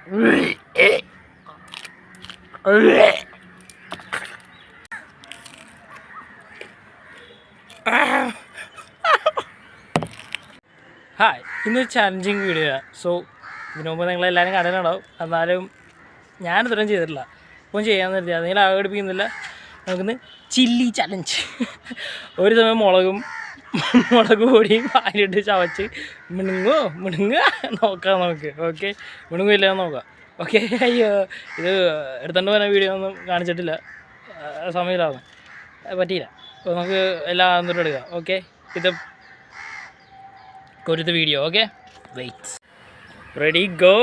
Hi, ഇന്നൊരു challenging video. So ഇതിനു മുമ്പ് നിങ്ങളെല്ലാവരും കണ്ടിട്ടുണ്ടാവും. എന്നാലും ഞാനിത്രയും ചെയ്തിട്ടില്ല. ഇപ്പം ചെയ്യാമെന്ന് കരുതി. അതിൽ ആഘടിപ്പിക്കുന്നില്ല. നമുക്കിന്ന് ചില്ലി ചലഞ്ച്. ഒരു സമയം മുളക് പൊടി വാരിയിട്ട് ചവച്ച് മിണുങ്ങുക നോക്കാം നമുക്ക്. ഓക്കെ, മിണുങ്ങില്ല നോക്കാം. ഓക്കെ. അയ്യോ, ഇത് എടുത്തോണ്ട് പോകുന്ന വീഡിയോ ഒന്നും കാണിച്ചിട്ടില്ല, സമയമില്ലാതെ പറ്റിയില്ല. അപ്പോൾ നമുക്ക് എല്ലാം ആകുന്നിട്ട് എടുക്കാം. ഓക്കെ, ഇത് go to the video. Okay, wait, ready, go.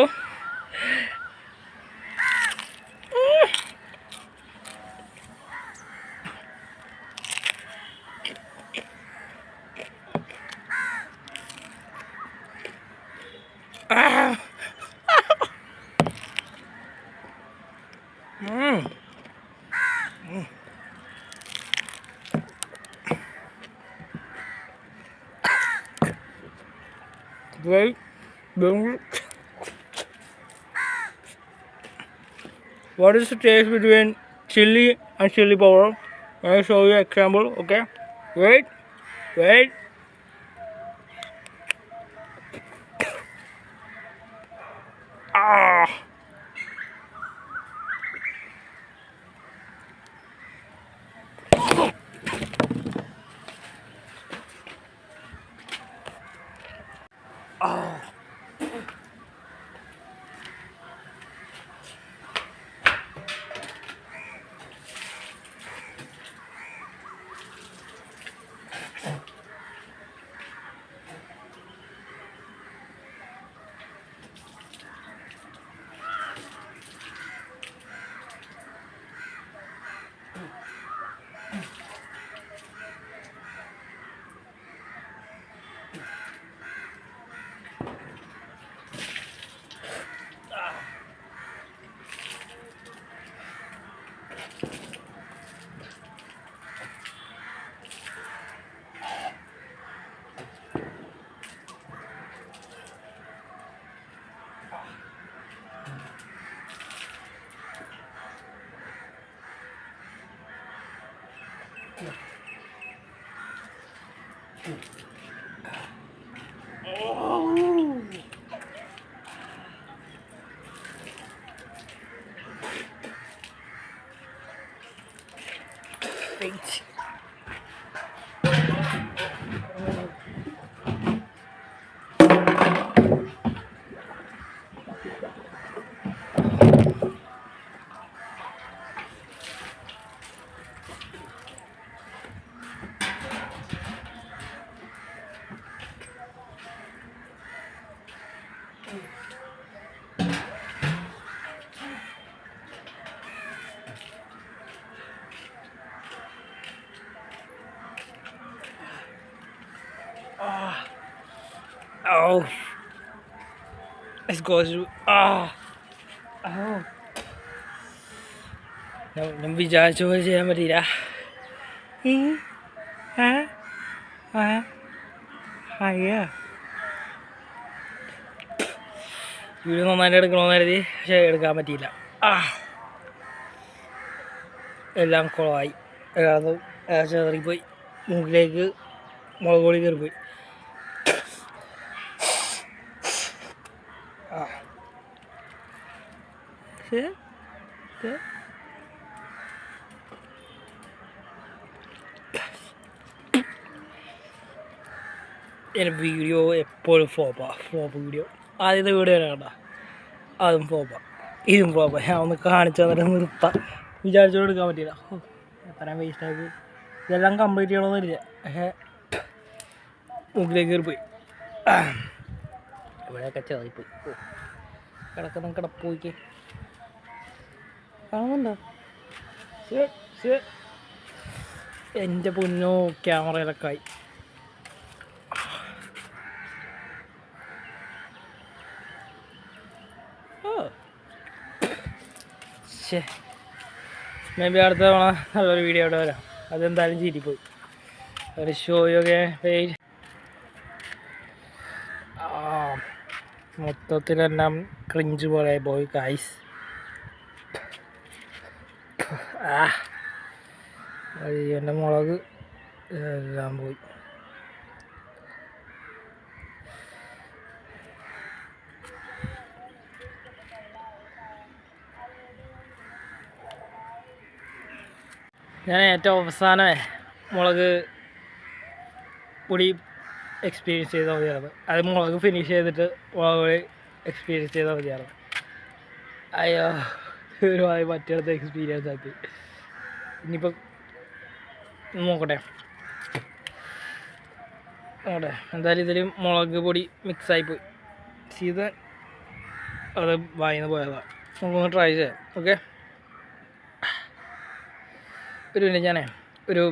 Wait, what is the taste between chili and chili powder? I show you example. Okay, wait. Ah. Wait. Oh, let's go through. ഞാൻ വിചാരിച്ച പോലെ ചെയ്യാൻ പറ്റിയില്ല. Video നന്നായിട്ട് എടുക്കണമെന്ന് കരുതി, പക്ഷേ എടുക്കാൻ പറ്റിയില്ല. എല്ലാം കുളമായി. ചെറിപ്പോയി, മൂക്കിലേക്ക് മുളക് പൊടി കയറിപ്പോയി. എൻ്റെ വീഡിയോ എപ്പോഴും ഫ്ലോപ്പ് വീഡിയോ. ആദ്യത്തെ വീഡിയോ കണ്ട അതും ഫ്ലോപ്പാണ്, ഇതും ഫ്ലോപ്പാണ്. ഞാൻ ഒന്ന് കാണിച്ചു തന്നിട്ട് നിർത്താം വിചാരിച്ചോണ്ട് എടുക്കാൻ പറ്റിയില്ല. എത്രയും വേസ്റ്റാക്കി. ഇതെല്ലാം കംപ്ലീറ്റ് ചെയ്യണമെന്നില്ല, പക്ഷേ മുകളിലേക്ക് കയറിപ്പോയി. ഇവിടെയൊക്കെ ചെറിപ്പോയി. കിടക്കുന്ന കിടപ്പോയിക്ക് കാണുന്നുണ്ടോ? എൻ്റെ പൊന്നോ, ക്യാമറയിലൊക്കെ ആയി. മേ ബി അടുത്ത തവണ നല്ലൊരു വീഡിയോ അവിടെ വരാം. അതെന്തായാലും ചിരിപ്പോയി. ഒരു ഷോയൊക്കെ പേജ് മൊത്തത്തിലെല്ലാം ക്രിഞ്ച് പോലെ പോയി ഗൈസ്. എൻ്റെ മുളക് എല്ലാം പോയി. ഞാൻ ഏറ്റവും അവസാനമേ മുളക് പൊടി എക്സ്പീരിയൻസ് ചെയ്താൽ മതിയായിരുന്നു. അത് മുളക് ഫിനിഷ് ചെയ്തിട്ട് മുളക് പൊടി എക്സ്പീരിയൻസ് ചെയ്താൽ മതിയായിരുന്നു. അയ്യോ, ഒരുപാട് മറ്റേടത്ത് എക്സ്പീരിയൻസ് ആക്കി. ഇനിയിപ്പം നോക്കട്ടെ. എന്തായാലും ഇതിൽ മുളക് പൊടി മിക്സായിപ്പോയി. ചെയ്ത് അത് വായിന്ന് പോയതാണ്. നമുക്കൊന്ന് ട്രൈ ചെയ്യാം. ഓക്കെ, ഒരു മിനിറ്റ്, ഞാനേ ഒരു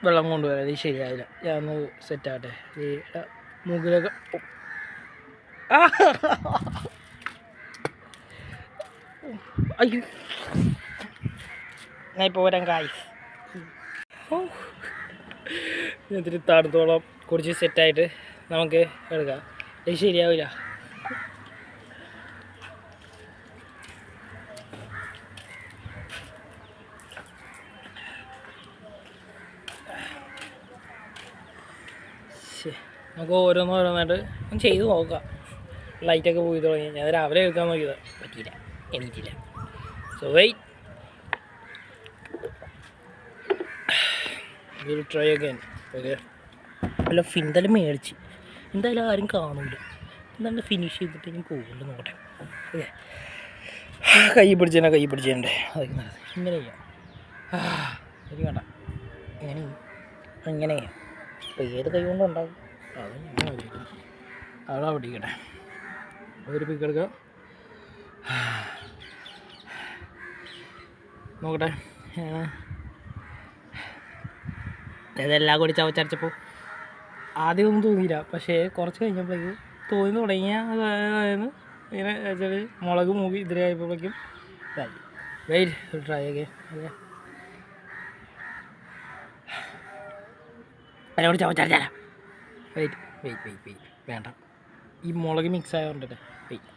വെള്ളം കൊണ്ടുവരാം. ഇത് ശരിയായില്ല, ഞാനൊന്ന് സെറ്റാകട്ടെ. ഈ മുകളിലൊക്കെ അയ്യോ, ഞാൻ ഇപ്പോൾ വരാൻ കായ്. ഇതിന് തണുത്തോളം കുറച്ച് സെറ്റായിട്ട് നമുക്ക് എടുക്കാം. ഇത് ശരിയാവില്ല. നമുക്ക് ഓരോന്നോരോന്നായിട്ട് ചെയ്ത് നോക്കാം. ലൈറ്റൊക്കെ പോയി തുടങ്ങി. ഞാൻ രാവിലെ എടുക്കാൻ നോക്കിയത്, പറ്റിയില്ല, എണീറ്റില്ല. So wait, will try again. Okay, അല്ല എന്തായാലും മേടിച്ച് എന്തായാലും ആരും കാണില്ല. എന്തായാലും ഫിനിഷ് ചെയ്തിട്ട് ഞാൻ പോകുന്നുണ്ട്. നോക്കട്ടെ. ഓക്കെ, കൈ പിടിച്ചേനെ അതൊക്കെ നല്ലത്. ഇങ്ങനെ ചെയ്യാം. ശരി, വേണ്ട ഇങ്ങനെ ഇപ്പോൾ ഏത് കൈ കൊണ്ടുണ്ടാകും. അത് ഞാൻ ആലോചിക്കും. അവിടെ പിടിക്കട്ടെ. ഒരു പിക്കെടുക്കുക. നോക്കട്ടെ. ഇതെല്ലാം കൂടി ചവച്ചരച്ചപ്പോൾ ആദ്യമൊന്നും തോന്നിയില്ല, പക്ഷേ കുറച്ച് കഴിഞ്ഞപ്പോഴേക്ക് തോന്നി തുടങ്ങിയ അതായത് ഇങ്ങനെ വെച്ചാൽ മുളക് മൂക്കി ഇതിലായപ്പോഴേക്കും ഇതായി. വെയിറ്റ്, ട്രൈ ഒക്കെ. അതെ, അതിനോട് ചവച്ചരച്ചാല. വെയിറ്റ് വേണ്ട, ഈ മുളക് മിക്സ് ആയതുകൊണ്ടല്ലേ. Wait,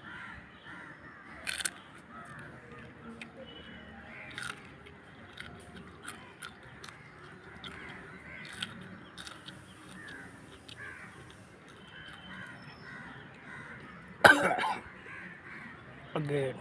again.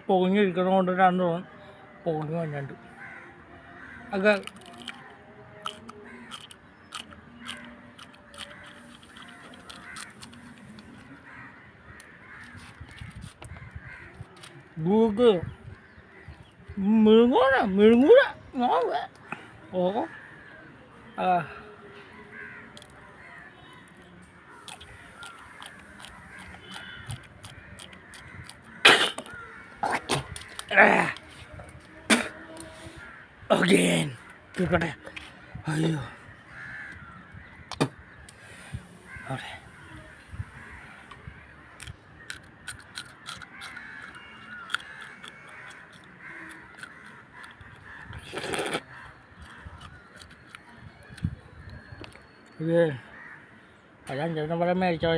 പൊങ്ങിയിരിക്കണം കൊണ്ട് രണ്ടോളം പൊങ്ങി വന്നിട്ടുണ്ട്. ഒക്കെ ബൂക്ക് മിഴുങ്ങൂല. ഓ again. കേൾക്കട്ടെ. അയ്യോ, അവിടെ ഇത് അഞ്ചെണ്ണം പറയാൻ മേടിച്ചോ.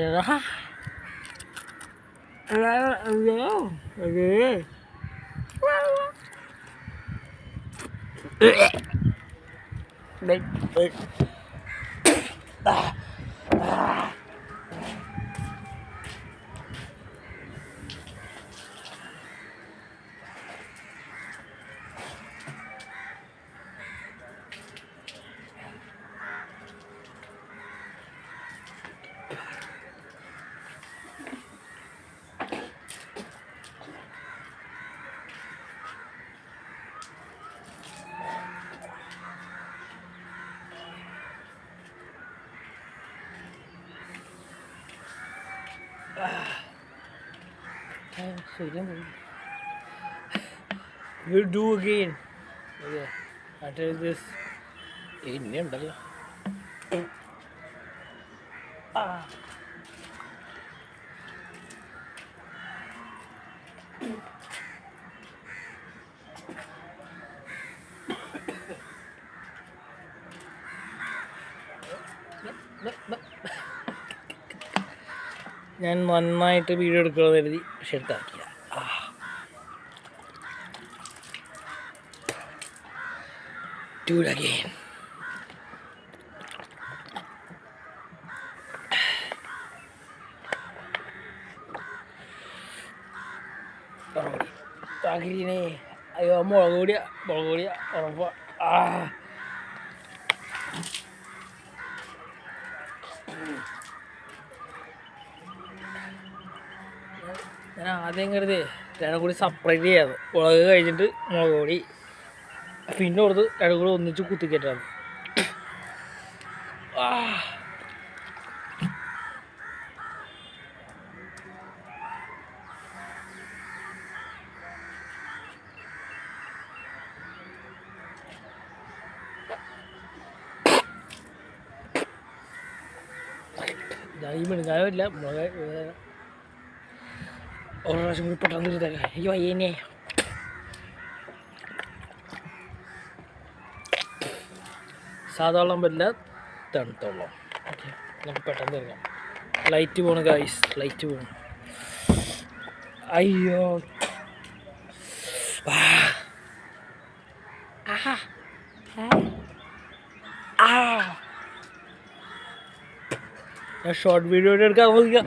We'll do again. Okay, after this ഇനിയുണ്ടല്ലോ. ഞാൻ നന്നായിട്ട് വീഡിയോ എടുക്കണമെന്ന് കരുതി, പക്ഷെ എടുത്താക്കില്ല. Do it again. Ini ayo mau dia orang tua. ഞാൻ ആദ്യം കരുതി രണ്ടും കൂടി സെപ്പറേറ്റ് ചെയ്യാതെ മുളക് കഴിഞ്ഞിട്ട് മുളക് പൊടി പിന്നെ കൊടുത്ത് രണ്ടും കൂടി ഒന്നിച്ച് കുത്തിക്കേറ്റാണ്. ഈ മെടുക്കാനില്ല മുളക് ഒരു പ്രാവശ്യം കൂടി പെട്ടെന്ന് ഇരുത്തേക്കാം. എനിക്ക് വയ്യന്നെ. സാധാരണ പറ്റില്ല, തണുത്തോളം. ഓക്കെ, നമുക്ക് പെട്ടെന്ന് ഇറങ്ങാം. ലൈറ്റ് പോണു ഗൈസ്, ലൈറ്റ് പോണു. അയ്യോ ഞാൻ ഷോർട്ട് വീഡിയോ എടുക്കാൻ നോക്കിക്കാം.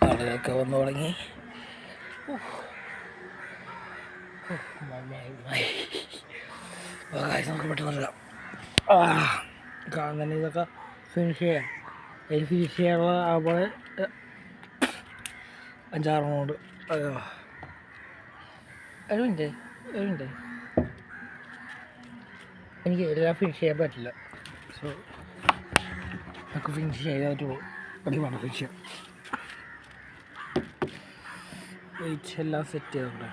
ആളുകളൊക്കെ വന്നു തുടങ്ങി. നമുക്ക് പെട്ടെന്ന് എടുക്കാം. കാണുന്ന ഇതൊക്കെ ഫിനിഷ് ചെയ്യാം. അതിൽ ഫിനിഷ് ചെയ്യാനുള്ള അവിടെ 5-6 കൊണ്ട് ഒരു മിനിറ്റ് എനിക്ക് എല്ലാം ഫിനിഷ് ചെയ്യാൻ പറ്റില്ല. സോ നമുക്ക് ഫിനിഷ് ചെയ്തായിട്ട് വേണം ഫിനിഷ് ചെയ്യാം. വെയിറ്റ് എല്ലാം സെറ്റ് ചെയ്തിട്ടുണ്ട്.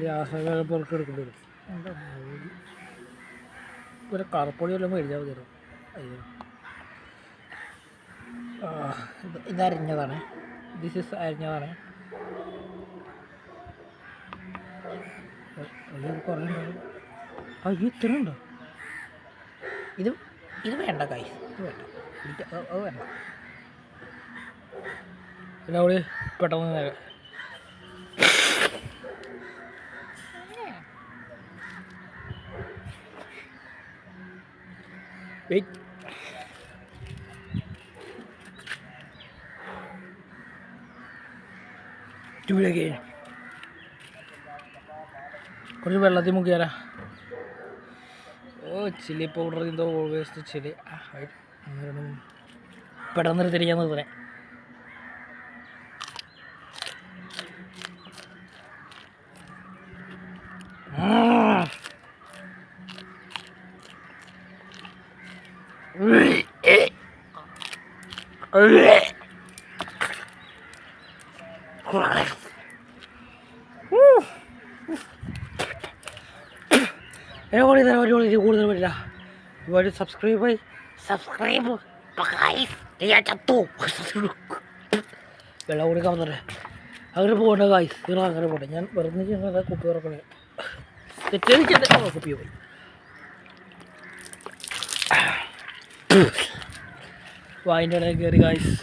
ഗ്യാസൊക്കെ പുറത്ത് എടുക്കേണ്ടി വരും. എന്താ ഒരു കറുപ്പൊടി എല്ലാം മേടിച്ചാൽ മതി. അയ്യോ, ഇത് അരിഞ്ഞതാണ്. This is അരിഞ്ഞതാണ്. കുറേ ഉണ്ടാവും. അയ്യോ, ഇത്ര ഉണ്ടോ? ഇത് വേണ്ട കായ്, ഇത് വേണ്ട, അത് വേണ്ട. പിന്നെ അവിടെ പെട്ടെന്ന് വെയിറ്റ്. കുറച്ച് വെള്ളത്തിൽ മുക്കിയാലാ. ചില്ലി പൗഡർ എന്തോ ഓൾവേസ് ചില്ലി. പെട്ടെന്ന് തിരിക്കാൻ നിർത്തണേ. കൂടുതൽ പറ്റില്ല. ഒരുപാട് സബ്സ്ക്രൈബ് വെള്ളം കൊടുക്കാൻ വന്നേ. അങ്ങനെ പോകണ്ട കായ്, നിങ്ങൾ അങ്ങനെ പോട്ടെ. ഞാൻ വെറുതെ ഞങ്ങൾ കുപ്പി തുറക്കണേ. തെറ്റിദ്ധരിച്ചത് കുപ്പി പോയി. വായിൻ്റെ ഇടയിൽ കയറി കായ്സ്.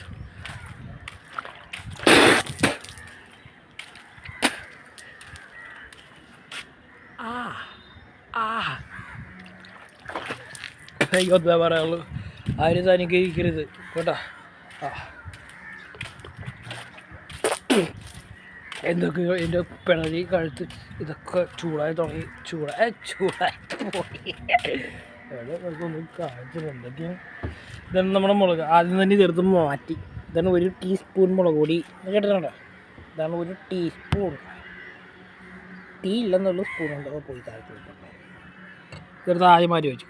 എനിക്കൊന്നേ പറയാനുള്ളൂ, ആരും അനുഗ്രഹിക്കരുത് കേട്ടോ. എന്തൊക്കെയോ എൻ്റെ പിണരി കഴുത്ത് ഇതൊക്കെ ചൂടായി തുടങ്ങി. ചൂടായി പോയി. ഒന്നും കാണിച്ചില്ല എന്തൊക്കെയാണ്. ഇതാണ് നമ്മുടെ മുളക്. ആദ്യം തന്നെ ഇതെടുത്ത് മാറ്റി. ഇതാണ് 1 ടീസ്പൂൺ മുളക് പൊടി. കേട്ടിട്ടുണ്ടോ? ഇതാണ് 1 ടീസ്പൂൺ. ടീ ഇല്ലെന്നുള്ള സ്പൂണുണ്ട്. പോയി താഴ്ത്തി ഇതെടുത്ത് ആദ്യം മാറ്റി വെച്ചു.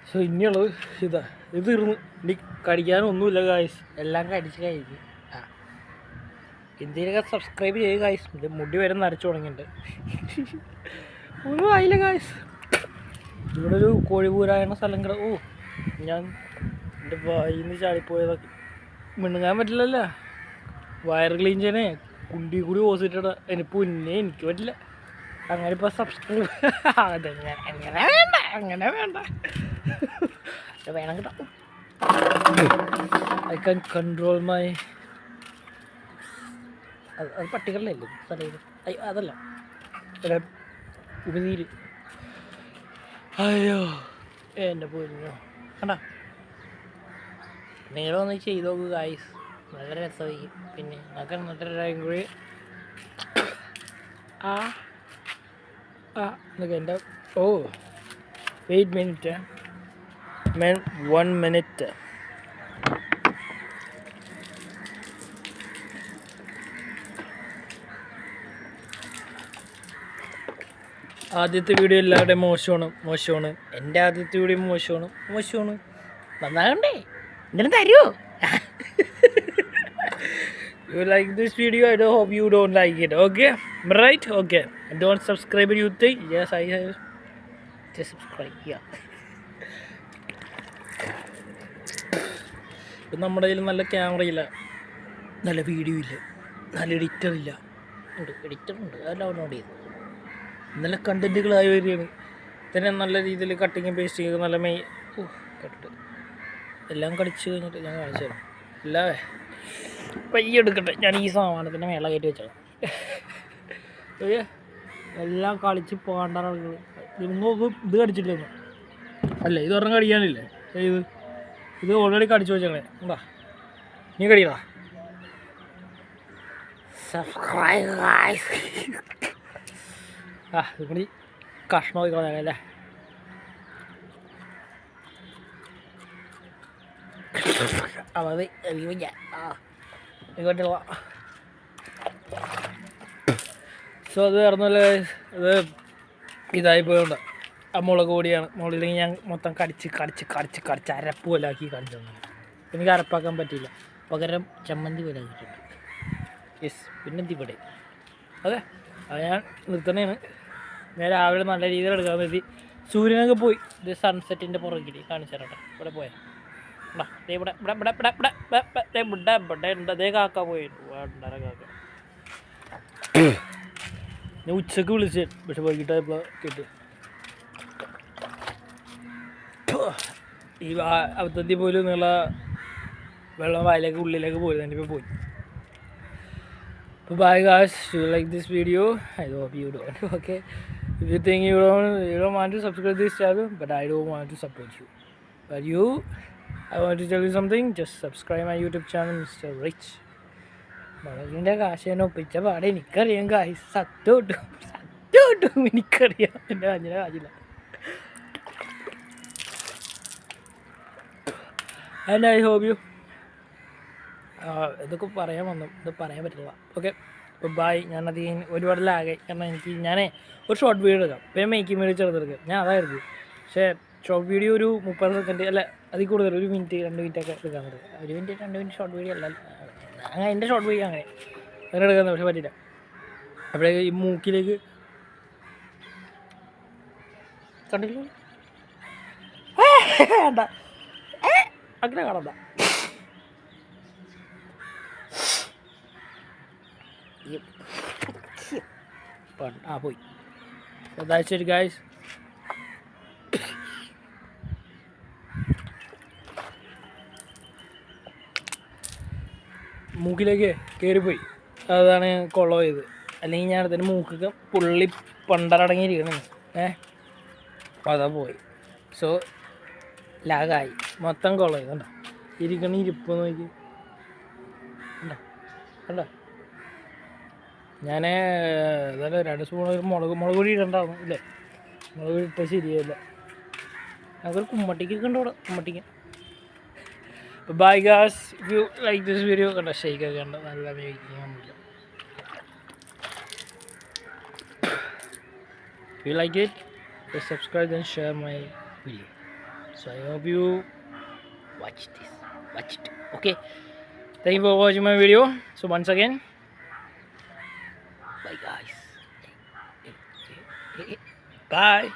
സോ ഇനിയുള്ളത് ഇതാ, ഇത് തീർന്നു. ഇനി കടിക്കാനൊന്നുമില്ല ഗായ്സ്, എല്ലാം കടിച്ച് കഴിക്കും. ആ ഇന്ത്യയിലൊക്കെ സബ്സ്ക്രൈബ് ചെയ്യുക ഗായ്സ്. ഇത് മുടി വരെ നരച്ചു തുടങ്ങിയിട്ടുണ്ട്. ഒന്നും ആയില്ല ഗായ്സ്. ഇവിടെ ഒരു കോഴിപൂരായണ സ്ഥലം ഓ ഞാൻ എൻ്റെ വായിന്ന് ചാടിപ്പോയതൊക്കെ മിണ്ണുങ്ങാൻ പറ്റില്ലല്ലോ. വയർ ക്ലീൻ ചെയ്യണേ കുണ്ടി കൂടി ഓസിട്ടിട എനിക്ക് പൊന്നെ എനിക്ക് പറ്റില്ല. അങ്ങനെ ഇപ്പോൾ സബ്സ്ക്രൈബ് അതെങ്ങനെ അങ്ങനെ വേണ്ട വേണം കേട്ടോ. ഐ ക്യാൻ കൺട്രോൾ മൈ അത് പട്ടികളിലല്ലേ തലയിൽ അതല്ല ഇവിടെ ഉമിനീര്. അയ്യോ എൻ്റെ പൊന്നോ കണ്ട. നിങ്ങളൊന്ന് ചെയ്ത് നോക്കുക ഗായ്സ്, നല്ല രസമായിരിക്കും. പിന്നെ നമുക്ക് എന്നിട്ട് കൂടി എന്നൊക്കെ എൻ്റെ ഓ 8 minutes 1 minute. ആദ്യത്തെ വീഡിയോ എല്ലാവരുടെയും മോശമാണ്. എൻ്റെ ആദ്യത്തെ വീഡിയോ മോശമാണ്. നന്നാകണ്ടേ, എന്തിനും തരുമോ? You like this video? I hope you don't like it. Okay, right? Okay. And don't subscribe. You think? Yes, I have. Just subscribe. Yeah. ഇപ്പം നമ്മുടെ കയ്യിൽ നല്ല ക്യാമറയില്ല, നല്ല വീഡിയോ ഇല്ല, നല്ല എഡിറ്ററില്ല. എഡിറ്ററുണ്ട്, അത് ഡൗൺലോഡ് ചെയ്തു. നല്ല കണ്ടൻറ്റുകളായി വരികയാണ്. തന്നെ നല്ല രീതിയിൽ കട്ടിങ് പേസ്റ്റിങ് നല്ല കട്ടിട്ട് എല്ലാം കടിച്ച് കഴിഞ്ഞിട്ട് ഞാൻ കാണിച്ചു തരാം. അല്ലാതെ പയ്യെ എടുക്കട്ടെ, ഞാൻ ഈ സാമാനത്തിൻ്റെ മേള കയറ്റി വെച്ചാൽ എല്ലാം കളിച്ച് പോകേണ്ട ആളുകൾ. ഇത് കടിച്ചിട്ടില്ലെന്ന് അല്ലേ, ഇത് ഒരെണ്ണം കടിക്കാനില്ലേ? ഇത് ഓൾറെഡി കടിച്ചു വെച്ചേ എന്താ നീ കടിക്കടാ. സബ്സ്ക്രൈബ് ഇവിടെ കഷ്ണം പോയി കളയാല്ലേ. മതി ഇങ്ങോട്ടുള്ള. സോ അത് പറഞ്ഞല്ലേ, ഇത് ഇതായിപ്പോയുണ്ട്. ആ മുളക് പൊടിയാണ്. മുളകില്ലെങ്കിൽ ഞാൻ മൊത്തം കടിച്ച് അരപ്പ് പോലെ ആക്കി കാണിച്ചു തന്നെ. എനിക്ക് അരപ്പാക്കാൻ പറ്റിയില്ല, പകരം ചമ്മന്തി പോലെ ആക്കിയിട്ടുണ്ട്. യെസ്, പിന്നെ ഇവിടെ അതെ അത് ഞാൻ നിർത്തണേണ്. ഞാൻ രാവിലെ നല്ല രീതിയിൽ എടുക്കാൻ പറ്റി. സൂര്യനൊക്കെ പോയി. ഇത് സൺസെറ്റിൻ്റെ പുറകിൽ കാണിച്ചു തരട്ടെ. ഇവിടെ പോയാൽ ഇവിടെ ഉണ്ട്. അതേ കാക്ക പോയി കാക്ക. ഞാൻ ഉച്ചക്ക് വിളിച്ചേ, പക്ഷെ വൈകിട്ടായപ്പോൾ കേട്ടു. ഈ അബദ്ധത്തിൽ പോലും നിന്നുള്ള വെള്ളം വായിലേക്ക് ഉള്ളിലേക്ക് പോയി. എന്നിപ്പോൾ പോയി. So bye guys, if you like this video, I hope you don't. Okay, if you think you don't want to subscribe this channel, but I don't want to support you. But I want to tell you something. Just subscribe my YouTube channel, Mr. Rich. മുളകിൻ്റെ കാശേനെ ഒപ്പിച്ച പാടെ എനിക്കറിയാം guys, സത്യോട്ടും എനിക്കറിയാം. എൻ്റെ കാഞ്ഞിനെ കാശില്ല. And I hope you ഇതൊക്കെ പറയാൻ വന്നു, ഇത് പറയാൻ പറ്റില്ല. ഓക്കെ, അപ്പോൾ ബായ്. ഞാനധികം ഒരുപാട് ലാഗായി, കാരണം ഞാൻ ഒരു ഷോർട്ട് വീഡിയോ എടുക്കാം, പിന്നെ മേക്കിംഗ് വീഡിയോ ചെറുതെടുക്കാം. ഞാൻ അതായിരുന്നു. പക്ഷേ ഷോർട്ട് വീഡിയോ ഒരു 30 സെക്കൻഡ് അല്ല അതിൽ കൂടുതൽ, 1 മിനിറ്റ് 2 മിനിറ്റൊക്കെ എടുക്കാൻ പറ്റും. 1 മിനിറ്റ് 2 മിനിറ്റ് ഷോർട്ട് വീഡിയോ അല്ല, അങ്ങനെ എൻ്റെ ഷോർട്ട് വീഡിയോ അങ്ങനെ എടുക്കുന്നത്. പക്ഷെ പറ്റില്ല. അപ്പോഴേക്ക് ഈ മൂക്കിലേക്ക് കണ്ടില്ല, വേണ്ട അങ്ങനെ കാണണ്ട. പോയി. That's it guys. മൂക്കിലേക്ക് കയറിപ്പോയി, അതാണ് കൊള്ളപോയത്. അല്ലെങ്കിൽ ഞാൻ അതിന് മൂക്കൊക്കെ പുള്ളി പണ്ടടങ്ങിയിരിക്കണേ. അപ്പോൾ അതാ പോയി. സോ ലാഗായി, മൊത്തം കൊള്ളപോയി. കണ്ടോ ഇരിക്കണ ഇരിപ്പ് നോക്കി, കണ്ടോ. ഞാൻ അതല്ല 2 സ്പൂൺ മുളക് പൊടി ഇടണ്ടായിരുന്നു ഇല്ലേ? മുളക് പൊടി ഇട്ടാൽ ശരിയായില്ല. അതൊരു കുമ്മട്ടിക്ക് കണ്ടോടെ, കുമ്മട്ടിക്ക്. Bye guys, if you like this video. കണ്ടോ ഷെയ്ക്കൊക്കെ കണ്ടോ, നല്ല മേക്കിങ്ങൊന്നുമില്ല. If you like it, just subscribe and share my video. So I hope you watch it. Okay, thank you for watching my video. So once again, bye guys. Bye.